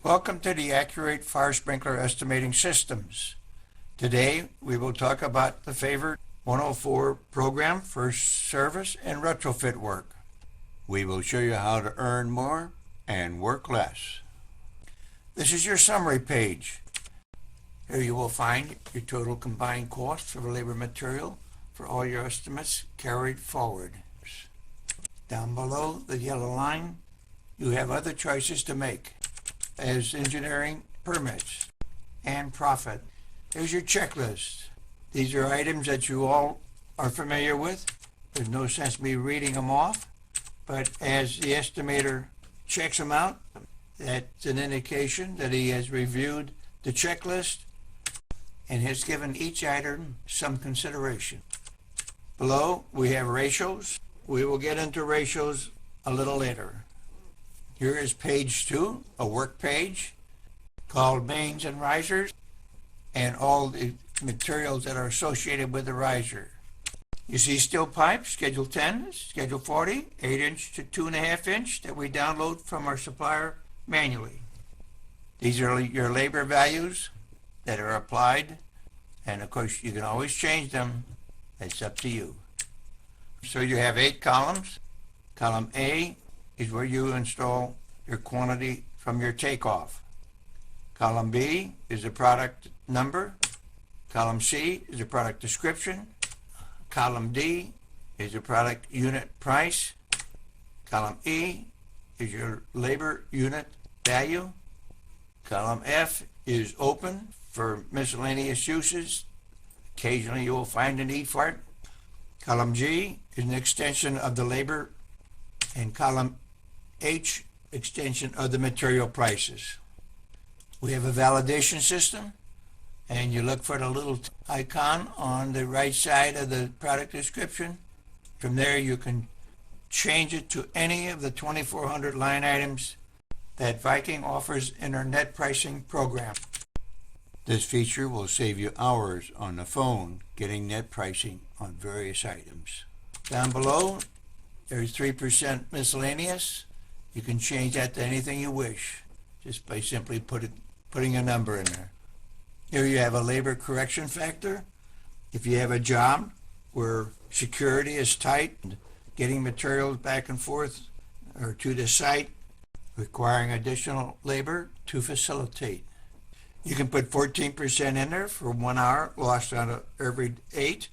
Welcome to the Accu-rate Fire Sprinkler Estimating Systems. Today we will talk about the favored 104 program for service and retrofit work. We will show you how to earn more and work less. This is your summary page. Here you will find your total combined cost for labor material for all your estimates carried forward. Down below the yellow line, you have other choices to make, as engineering permits and profit. Here's your checklist. These are items that you all are familiar with. There's no sense me reading them off, but as the estimator checks them out, that's an indication that he has reviewed the checklist and has given each item some consideration. Below we have ratios. We will get into ratios a little later. Here is page 2, a work page called mains and risers and all the materials that are associated with the riser. You see steel pipe, schedule 10, schedule 40, 8-inch to 2.5-inch that we download from our supplier manually. These are your labor values that are applied, and of course you can always change them. It's up to you. So you have 8 columns. Column A is where you install your quantity from your takeoff. Column B is the product number. Column C is the product description. Column D is the product unit price. Column E is your labor unit value. Column F is open for miscellaneous uses. Occasionally you will find a need for it. Column G is an extension of the labor, and column H, extension of the material prices. We have a validation system, and you look for the little icon on the right side of the product description. From there you can change it to any of the 2,400 line items that Viking offers in our net pricing program. This feature will save you hours on the phone getting net pricing on various items. Down below, there's 3% miscellaneous. You can change that to anything you wish just by simply putting a number in there. Here you have a labor correction factor. If you have a job where security is tight, getting materials back and forth or to the site, requiring additional labor to facilitate. You can put 14% in there for 1 hour lost out of every 8,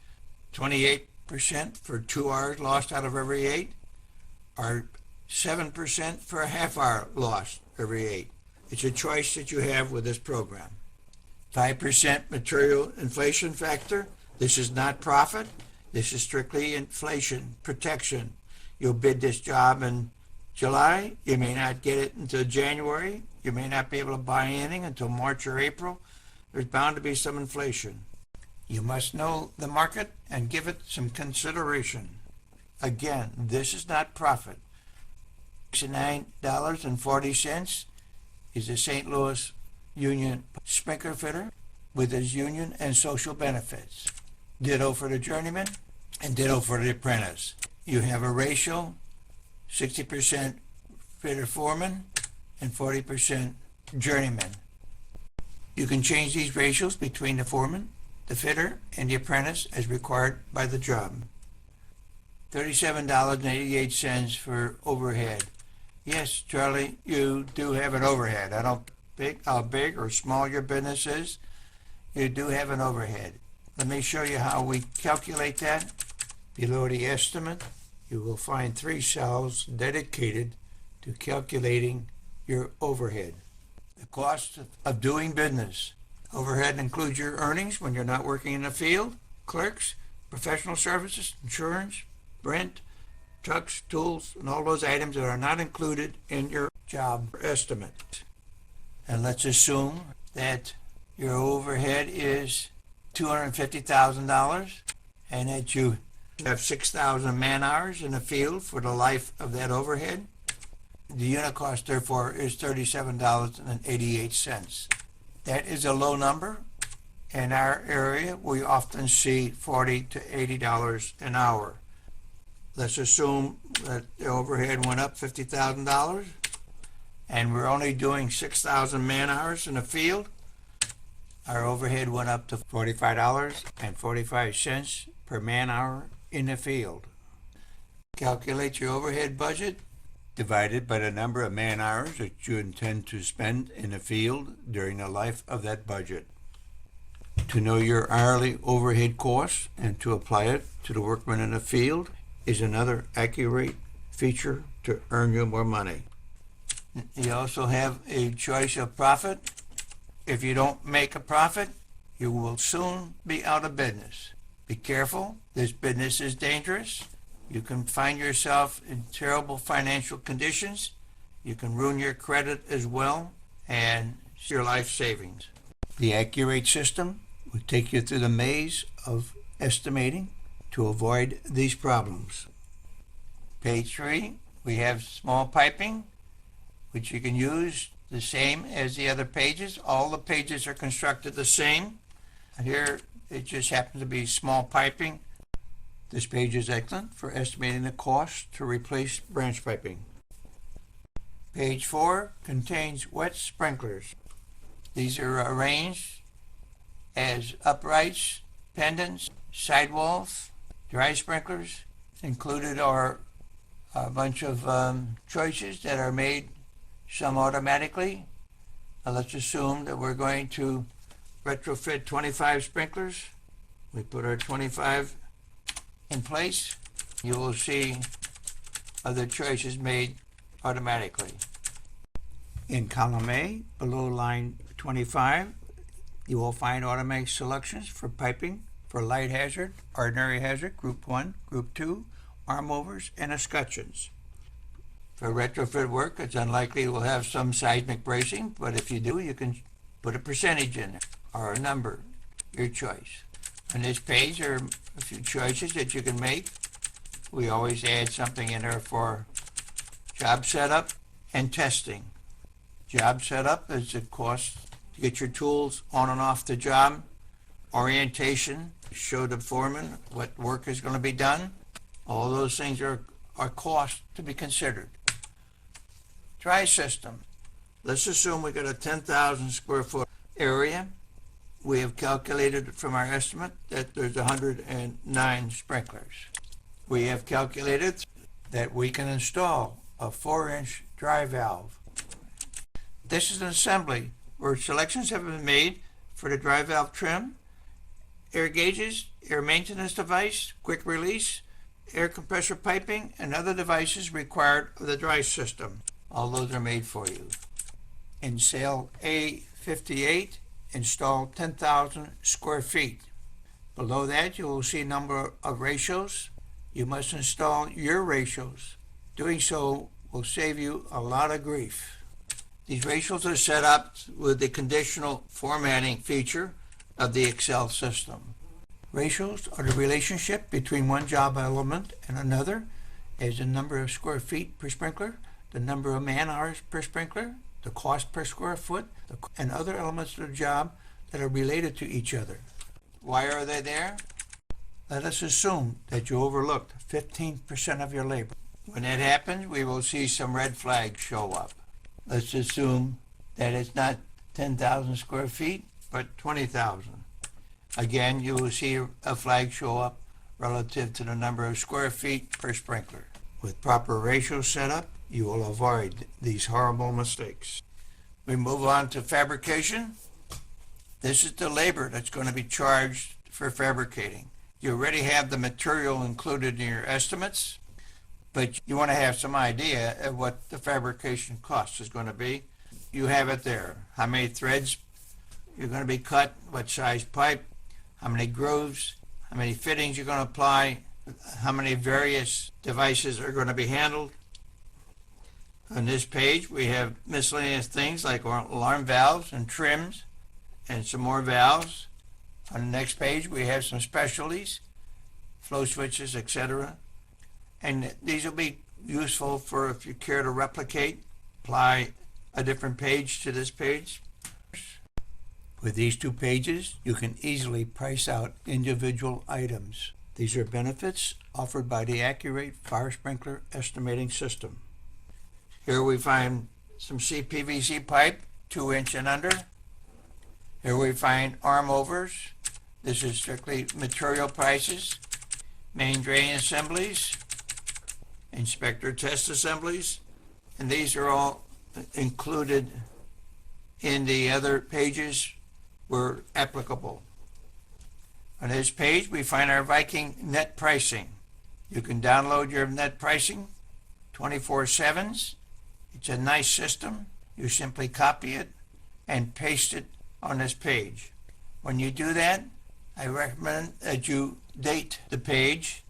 28% for 2 hours lost out of every 8, or 7% for a half hour lost every 8. It's a choice that you have with this program. 5% material inflation factor. This is not profit. This is strictly inflation protection. You'll bid this job in July. You may not get it until January. You may not be able to buy anything until March or April. There's bound to be some inflation. You must know the market and give it some consideration. Again, this is not profit. $9.40 is the St. Louis Union sprinkler fitter with his union and social benefits. Ditto for the journeyman and ditto for the apprentice. You have a ratio, 60% fitter foreman and 40% journeyman. You can change these ratios between the foreman, the fitter, and the apprentice as required by the job. $37.88 for overhead. Yes, Charlie, you do have an overhead. I don't know how big or small your business is. You do have an overhead. Let me show you how we calculate that. Below the estimate, you will find 3 cells dedicated to calculating your overhead. The cost of doing business. Overhead includes your earnings when you're not working in the field, clerks, professional services, insurance, rent, trucks, tools, and all those items that are not included in your job estimate. And let's assume that your overhead is $250,000 and that you have 6,000 man hours in the field for the life of that overhead. The unit cost, therefore, is $37.88. That is a low number. In our area, we often see $40 to $80 an hour. Let's assume that the overhead went up $50,000. and we're only doing 6,000 man-hours in the field, our overhead went up to $45.45 per man-hour in the field. Calculate your overhead budget divided by the number of man-hours that you intend to spend in the field during the life of that budget. To know your hourly overhead costs and to apply it to the workmen in the field is another Accu-rate feature to earn you more money. You also have a choice of profit. If you don't make a profit, you will soon be out of business. Be careful. This business is dangerous. You can find yourself in terrible financial conditions. You can ruin your credit as well and your life savings. The Accu-rate system will take you through the maze of estimating to avoid these problems. Page 3, we have small piping, which you can use the same as the other pages. All the pages are constructed the same. Here it just happens to be small piping. This page is excellent for estimating the cost to replace branch piping. Page 4 contains wet sprinklers. These are arranged as uprights, pendants, sidewalls. Dry sprinklers included are a bunch of choices that are made, some automatically. Let's assume that we're going to retrofit 25 sprinklers. We put our 25 in place. You will see other choices made automatically. In column A, below line 25, you will find automatic selections for piping for light hazard, ordinary hazard, group 1, group 2, arm overs, and escutcheons. For retrofit work, it's unlikely you will have some seismic bracing, but if you do, you can put a percentage in there or a number, your choice. On this page are a few choices that you can make. We always add something in there for job setup and testing. Job setup is the cost to get your tools on and off the job. Orientation, show the foreman what work is going to be done. All those things are costs to be considered. Dry system. Let's assume we got a 10,000 square foot area. We have calculated from our estimate that there's 109 sprinklers. We have calculated that we can install a 4-inch dry valve. This is an assembly where selections have been made for the dry valve trim, air gauges, air maintenance device, quick release, air compressor piping, and other devices required of the dry system. All those are made for you. In cell A58, install 10,000 square feet. Below that, you will see a number of ratios. You must install your ratios. Doing so will save you a lot of grief. These ratios are set up with the conditional formatting feature of the Excel system. Ratios are the relationship between one job element and another, as the number of square feet per sprinkler, the number of man-hours per sprinkler, the cost per square foot, and other elements of the job that are related to each other. Why are they there? Let us assume that you overlooked 15% of your labor. When that happens, we will see some red flags show up. Let's assume that it's not 10,000 square feet, but 20,000. Again, you will see a flag show up relative to the number of square feet per sprinkler. With proper ratio set up, you will avoid these horrible mistakes. We move on to fabrication. This is the labor that's going to be charged for fabricating. You already have the material included in your estimates, but you want to have some idea of what the fabrication cost is going to be. You have it there. How many threads you're going to be cut, what size pipe, how many grooves, how many fittings you're going to apply, how many various devices are going to be handled. On this page, we have miscellaneous things like alarm valves and trims and some more valves. On the next page, we have some specialties, flow switches, etc. And these will be useful for if you care to replicate, apply a different page to this page. With these two pages, you can easily price out individual items. These are benefits offered by the Accu-rate fire sprinkler estimating system. Here we find some CPVC pipe, 2-inch and under. Here we find arm overs. This is strictly material prices. Main drain assemblies, inspector test assemblies, and these are all included in the other pages where applicable. On this page we find our Viking net pricing. You can download your net pricing 24/7. It's a nice system. You simply copy it and paste it on this page. When you do that, I recommend that you date the page.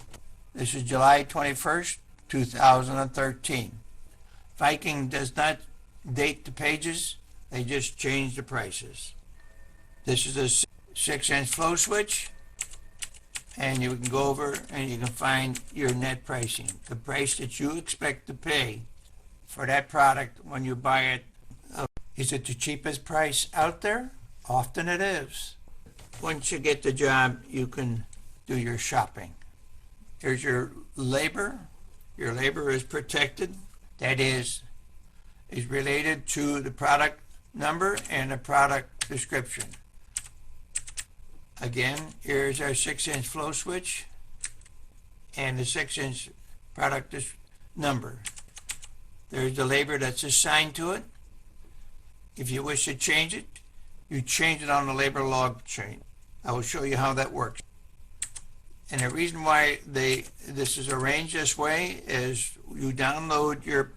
This is July 21st, 2013. Viking does not date the pages, they just change the prices. This is a 6-inch flow switch, and you can go over and you can find your net pricing, the price that you expect to pay for that product when you buy it. Is it the cheapest price out there? Often it is. Once you get the job, you can do your shopping. Here's your labor. Your labor is protected. That is related to the product number and the product description. Again, here's our 6-inch flow switch and the 6-inch product number. There's the labor that's assigned to it. If you wish to change it, you change it on the labor log chain. I will show you how that works. And the reason why this is arranged this way is you download your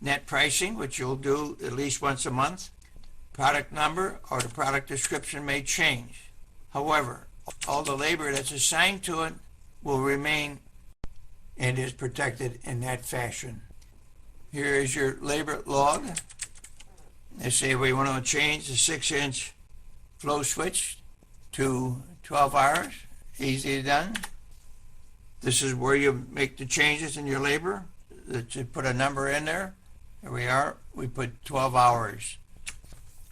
net pricing, which you'll do at least once a month. Product number or the product description may change. However, all the labor that's assigned to it will remain and is protected in that fashion. Here is your labor log. Let's say we want to change the 6-inch flow switch to 12 hours. Easy done. This is where you make the changes in your labor. You put a number in there. Here we are. We put 12 hours.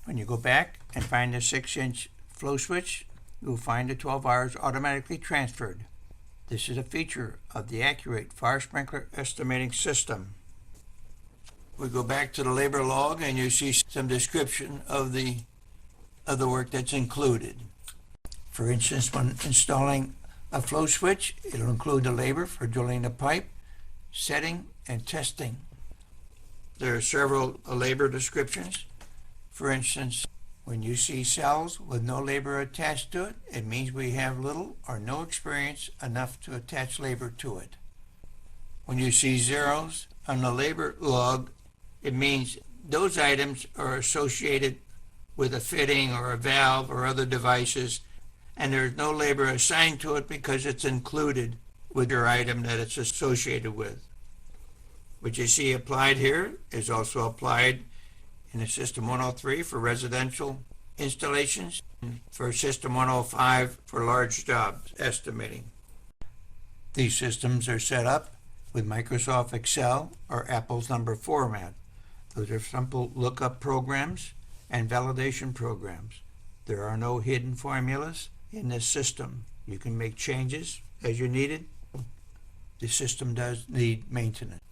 When you go back and find the 6-inch flow switch, you'll find the 12 hours automatically transferred. This is a feature of the Accu-rate fire sprinkler estimating system. We go back to the labor log and you see some description of the work that's included. For instance, when installing a flow switch, it'll include the labor for drilling the pipe, setting, and testing. There are several labor descriptions. For instance, when you see cells with no labor attached to it, it means we have little or no experience enough to attach labor to it. When you see zeros on the labor log, it means those items are associated with a fitting or a valve or other devices, and there's no labor assigned to it because it's included with your item that it's associated with. What you see applied here is also applied in the System 103 for residential installations, and for System 105 for large jobs estimating. These systems are set up with Microsoft Excel or Apple's number format. Those are simple lookup programs and validation programs. There are no hidden formulas in this system. You can make changes as you need it. The system does need maintenance.